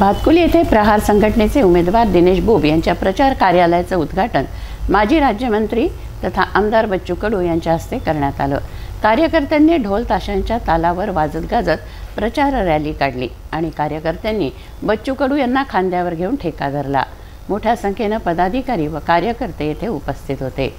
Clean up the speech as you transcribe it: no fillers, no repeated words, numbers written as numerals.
भातकुली येथे प्रहार संघटनेचे उमेदवार दिनेश बुब यांच्या प्रचार कार्यालयाचं उद्घाटन माजी राज्यमंत्री तथा आमदार बच्चू कडू यांच्या हस्ते करण्यात आलं। कार्यकर्त्यांनी ढोल ताशांच्या तालावर वाजत गाजत प्रचार रॅली काढली आणि कार्यकर्त्यांनी बच्चू कडू यांना खांद्यावर घेऊन ठेका धरला। मोठ्या संख्येने पदाधिकारी व कार्यकर्ते येथे उपस्थित होते।